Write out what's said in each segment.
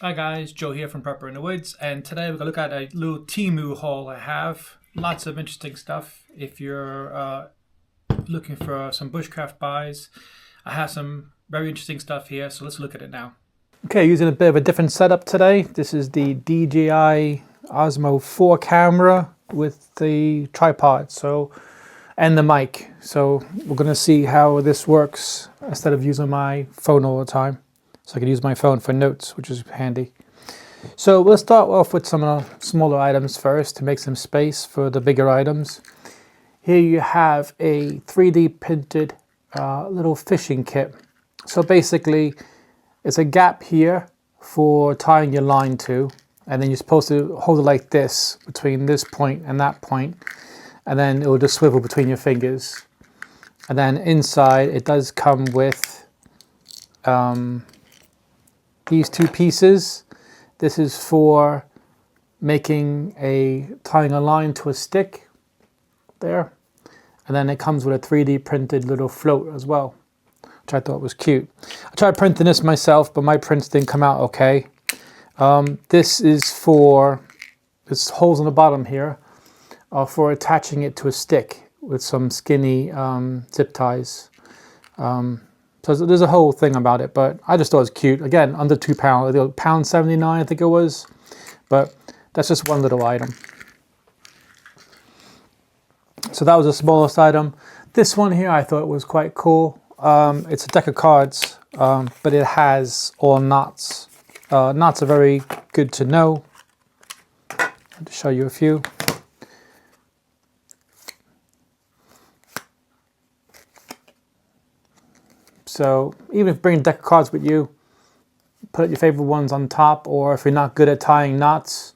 Hi guys, Joe here from Prepper in the Woods, and today we're going to look at a little Temu haul I have. Lots of interesting stuff. If you're looking for some bushcraft buys, I have some very interesting stuff here, so let's look at it now. Okay, using a bit of a different setup today. This is the DJI Osmo 4 camera with the tripod and the mic. So we're going to see how this works instead of using my phone all the time. So I can use my phone for notes, which is handy. So we'll start off with some smaller items first to make some space for the bigger items. Here you have a 3D printed little fishing kit. So basically it's a gap here for tying your line to, and then you're supposed to hold it like this between this point and that point, and then it will just swivel between your fingers. And then inside it does come with these two pieces. This is for tying a line to a stick there, and then it comes with a 3D printed little float as well, which I thought was cute. I tried printing this myself, but my prints didn't come out okay. This is for, there's holes on the bottom here for attaching it to a stick with some skinny zip ties. So there's a whole thing about it, but I just thought it was cute. Again, under £2, £1.79 I think it was, but that's just one little item. So that was the smallest item. This one here I thought was quite cool. It's a deck of cards, but it has all knots. Knots are very good to know. I'll just show you a few. So even if you bring a deck of cards with you, put your favorite ones on top, or if you're not good at tying knots,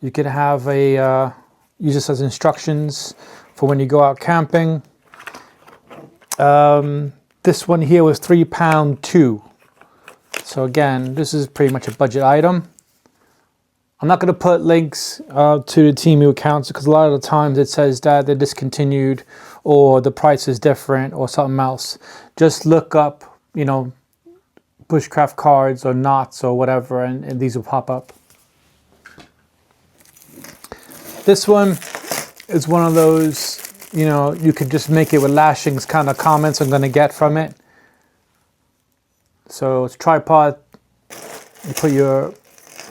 you could have use this as instructions for when you go out camping. This one here was £3.2. So again, this is pretty much a budget item. I'm not going to put links to the Temu accounts because a lot of the times it says that they're discontinued or the price is different or something else. Just look up, bushcraft cards or knots or whatever, and these will pop up. This one is one of those, you could just make it with lashings kind of comments I'm going to get from it. So it's a tripod. You put your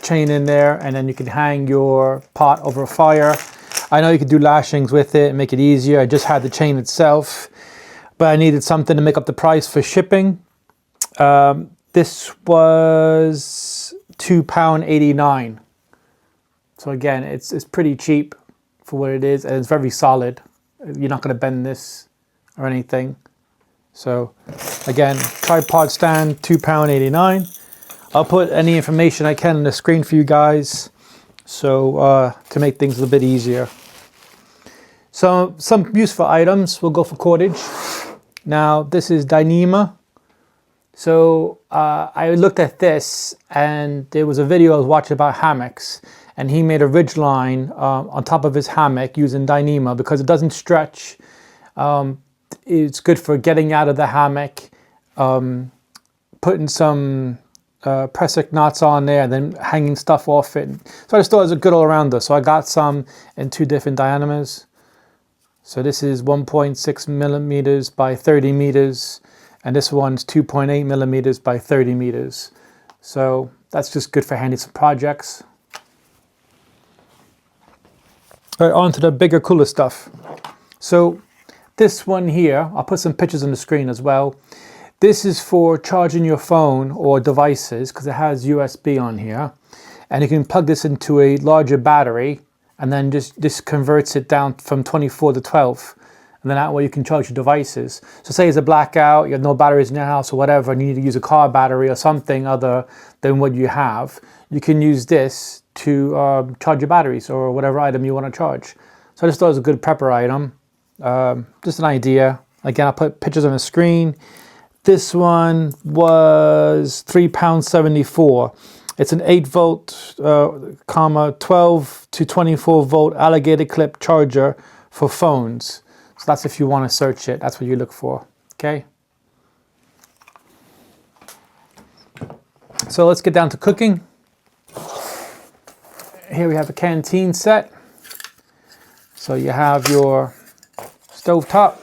chain in there, and then you can hang your pot over a fire. I know you could do lashings with it and make it easier. I just had the chain itself, but I needed something to make up the price for shipping. This was £2.89. So again, it's pretty cheap for what it is, and it's very solid. You're not going to bend this or anything. So again, tripod stand, £2.89. I'll put any information I can on the screen for you guys, so to make things a little bit easier. So some useful items, we'll go for cordage. Now this is Dyneema. So I looked at this, and there was a video I was watching about hammocks, and he made a ridge line on top of his hammock using Dyneema because it doesn't stretch. It's good for getting out of the hammock, putting some pressic knots on there, and then hanging stuff off it. So I just thought it was a good all-rounder. So I got some in two different diameters. So this is 1.6 millimeters by 30 meters, and this one's 2.8 millimeters by 30 meters. So that's just good for handy some projects. All right, on to the bigger, cooler stuff. So this one here, I'll put some pictures on the screen as well. This is for charging your phone or devices because it has USB on here, and you can plug this into a larger battery, and then this converts it down from 24 to 12, and then that way you can charge your devices. So say it's a blackout, you have no batteries in your house or whatever, and you need to use a car battery or something other than what you have, you can use this to charge your batteries or whatever item you want to charge. So I just thought it was a good prepper item. Just an idea. Again, I'll put pictures on the screen. This one was £3.74. It's an 8 volt, 12 to 24 volt alligator clip charger for phones. So that's if you want to search it. That's what you look for. Okay. So let's get down to cooking. here we have a Canteen set. So you have your stove top,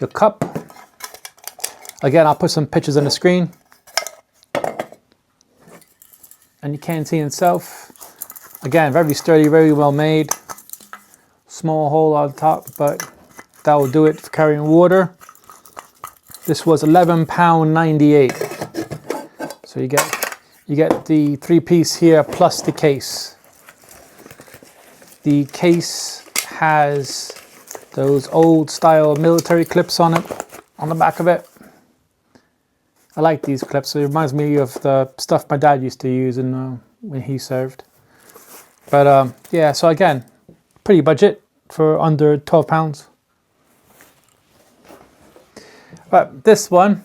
your cup. Again, I'll put some pictures on the screen. And your Canteen itself. Again, very sturdy, very well made. Small hole on top, but that will do it for carrying water. This was £11.98. So you get the 3-piece here plus the case. The case has those old style military clips on it, on the back of it. I like these clips. It reminds me of the stuff my dad used to use when he served. But yeah, so again, pretty budget for under £12. But this one,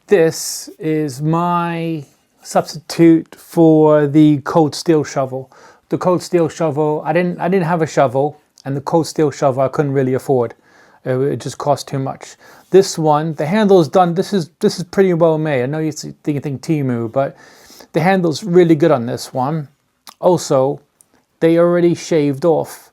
this is my substitute for the cold steel shovel. The cold steel shovel, I didn't have a shovel, and the cold steel shovel I couldn't really afford. It just cost too much. This one, the handle is done. This is pretty well made. I know you think Temu, but the handle's really good on this one. Also, they already shaved off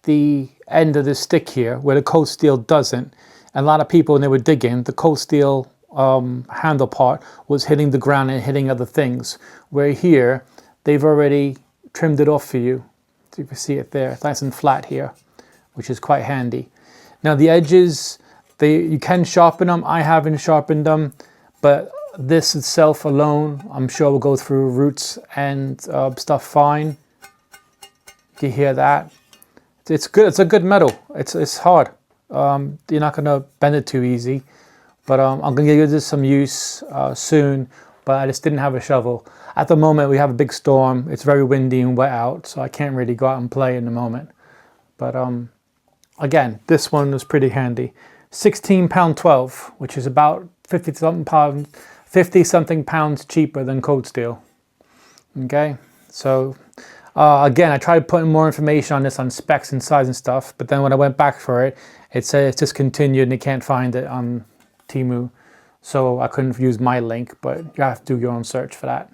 the end of the stick here, where the cold steel doesn't. And a lot of people, when they were digging, the cold steel handle part was hitting the ground and hitting other things. Where here, they've already trimmed it off for you. So you can see it there. It's nice and flat here, which is quite handy. Now the edges, you can sharpen them. I haven't sharpened them, but this itself alone, I'm sure will go through roots and stuff fine. You can hear that. It's good. It's a good metal. It's hard. You're not gonna bend it too easy, but I'm gonna give this some use soon. But I just didn't have a shovel. At the moment, we have a big storm. It's very windy and wet out, so I can't really go out and play in the moment. But again, this one was pretty handy. £16.12, which is about 50 something pounds cheaper than cold steel. Okay, so again, I tried putting more information on this, on specs and size and stuff, but then when I went back for it, it said it's discontinued and you can't find it on Temu. So I couldn't use my link, but you have to do your own search for that.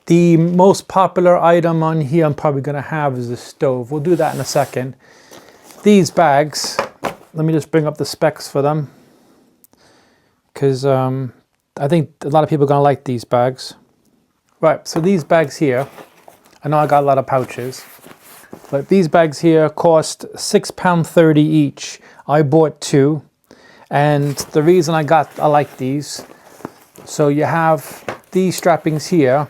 The most popular item on here I'm probably going to have is the stove. We'll do that in a second. These bags, let me just bring up the specs for them, because I think a lot of people are going to like these bags. Right, so these bags here, I know I got a lot of pouches, but these bags here cost £6.30 each. I bought 2, and the reason I like these, so you have these strappings here,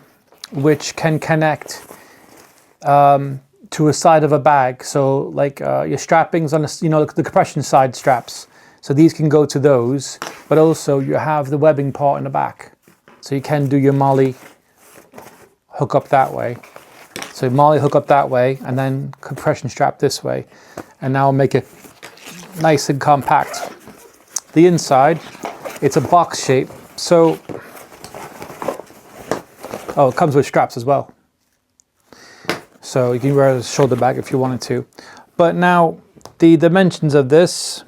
which can connect to a side of a bag. So like your strappings on the compression side straps. So these can go to those, but also you have the webbing part in the back. So you can do your molly hook up that way. So molly hook up that way, and then compression strap this way. And now I'll make it nice and compact. The inside, it's a box shape. So, oh, it comes with straps as well. So you can wear a shoulder bag if you wanted to. But now, the dimensions of this,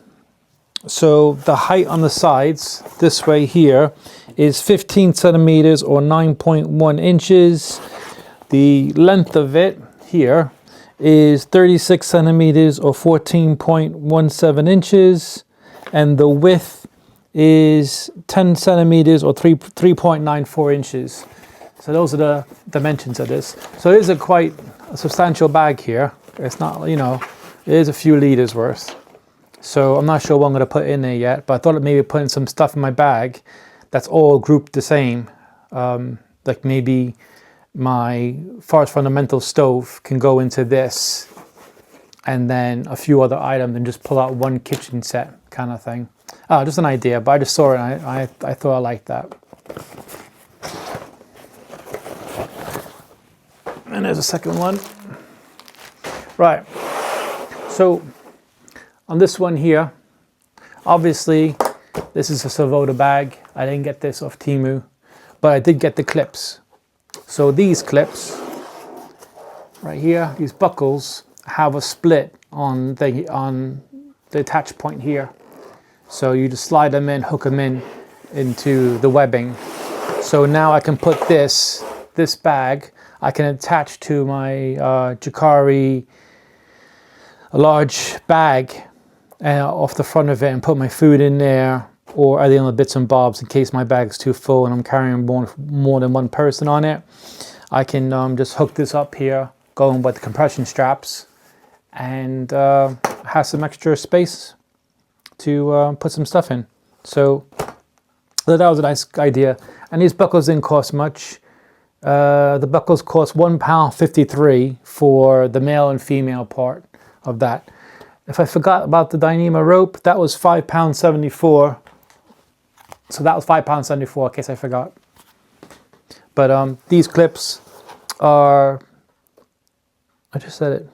so the height on the sides, this way here, is 15 centimeters or 9.1 inches. The length of it here is 36 centimeters or 14.17 inches. And the width is 10 centimeters or 3.94 inches. So those are the dimensions of this. So it is quite a substantial bag here. It's not, it is a few liters worth. So I'm not sure what I'm going to put in there yet, but I thought of maybe putting some stuff in my bag that's all grouped the same. Like maybe my Forest Fundamental stove can go into this, and then a few other items, and just pull out one kitchen set kind of thing. Just an idea, but I just saw it and I thought I liked that. And there's a second one. Right, so on this one here, obviously this is a Savoda bag. I didn't get this off Temu, but I did get the clips. So these clips right here, these buckles, have a split on the attach point here. So you just slide them in, hook them into the webbing. So now I can put this bag, I can attach to my Jacari a large bag off the front of it and put my food in there, or other little bits and bobs in case my bag's too full and I'm carrying more than one person on it. I can just hook this up here, going with the compression straps, and have some extra space to put some stuff in. So that was a nice idea. And these buckles didn't cost much. The buckles cost £1.53 for the male and female part of that. If I forgot about the Dyneema rope, that was £5.74. So that was £5.74 in case I forgot. But these clips are, I just said it,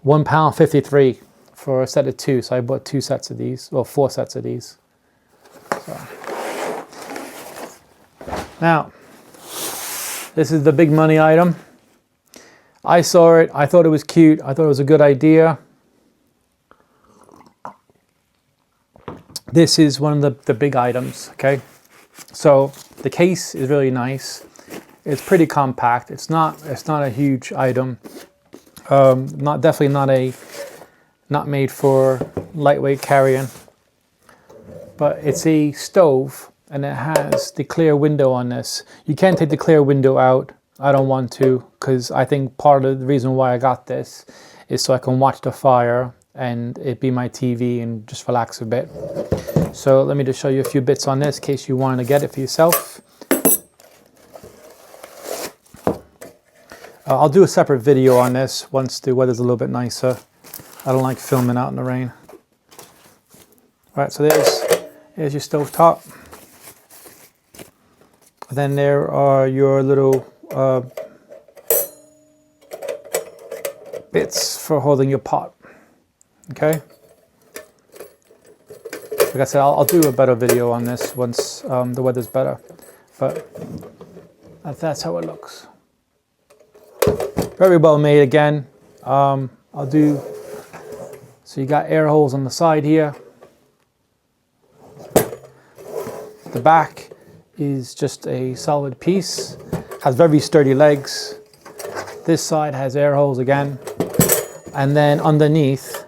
£1.53 for a set of 2. So I bought 2 sets of these, or 4 sets of these. So. Now, this is the big money item. I saw it, I thought it was cute, I thought it was a good idea. This is one of the big items, okay? So the case is really nice. It's pretty compact. It's not a huge item. Definitely not made for lightweight carrying. But it's a stove, and it has the clear window on this. You can take the clear window out. I don't want to, because I think part of the reason why I got this is so I can watch the fire and it be my TV and just relax a bit. So let me just show you a few bits on this in case you want to get it for yourself. I'll do a separate video on this once the weather's a little bit nicer. I don't like filming out in the rain. All right, so there's your stove top. Then there are your little bits for holding your pot. Okay. Like I said, I'll do a better video on this once the weather's better. But that's how it looks. Very well made again. So you got air holes on the side here. The back is just a solid piece. Has very sturdy legs. This side has air holes again. And then underneath,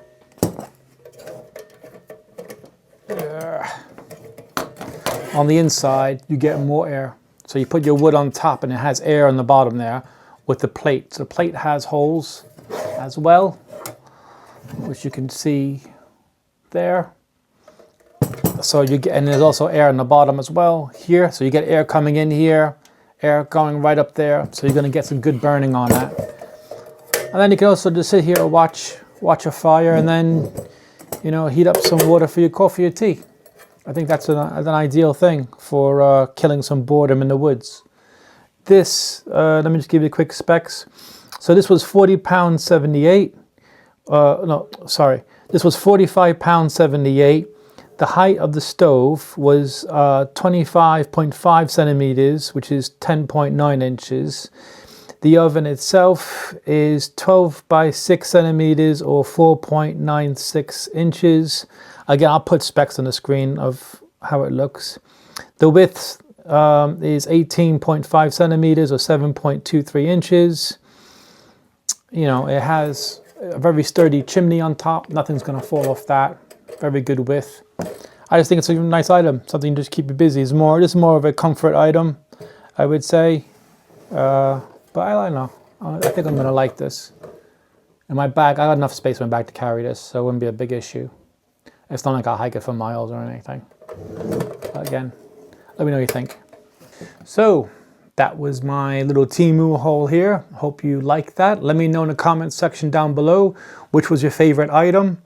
on the inside, you get more air. So you put your wood on top and it has air on the bottom there with the plate. So the plate has holes as well, which you can see there. So you get, and there's also air on the bottom as well here. So you get air coming in here, air going right up there. So you're gonna get some good burning on that. And then you can also just sit here and watch a fire, and then, you know, heat up some water for your coffee or tea. I think that's an ideal thing for killing some boredom in the woods. This, let me just give you the quick specs. So this was £40.78. No, sorry. This was £45.78. The height of the stove was 25.5 centimeters, which is 10.9 inches. The oven itself is 12 by 6 centimeters or 4.96 inches. Again, I'll put specs on the screen of how it looks. The width is 18.5 centimeters or 7.23 inches. You know, it has a very sturdy chimney on top. Nothing's going to fall off that. Very good width. I just think it's a nice item. Something to just keep you busy. This is more of a comfort item, I would say. But I don't know. I think I'm going to like this. In my bag, I got enough space in my bag to carry this, so it wouldn't be a big issue. It's not like I'll hike it for miles or anything. But again, let me know what you think. So that was my little Temu haul here. Hope you liked that. Let me know in the comments section down below which was your favorite item.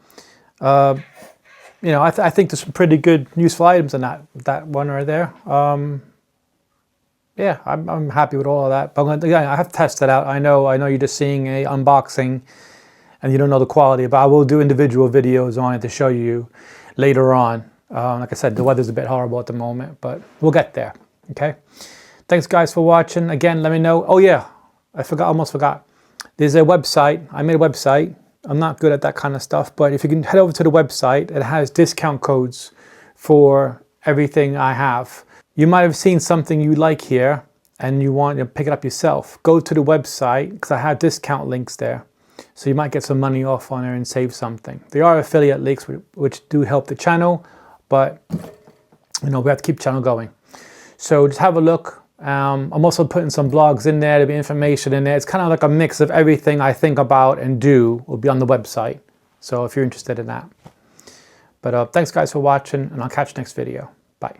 You know, I think there's some pretty good useful items in that one right there. Yeah, I'm happy with all of that. But again, I have to test it out. I know you're just seeing a unboxing and you don't know the quality, but I will do individual videos on it to show you later on. Like I said, the weather's a bit horrible at the moment, but we'll get there, okay? Thanks guys for watching. Again, let me know. Oh yeah, almost forgot. There's a website. I made a website. I'm not good at that kind of stuff, but if you can head over to the website, it has discount codes for everything I have. You might have seen something you like here and you want to pick it up yourself. Go to the website because I have discount links there. So you might get some money off on there and save something. There are affiliate links which do help the channel, but you know, we have to keep the channel going. So just have a look. I'm also putting some blogs in there, there'll be information in there. It's kind of like a mix of everything I think about and do will be on the website. So if you're interested in that. But thanks guys for watching, and I'll catch you next video. Bye.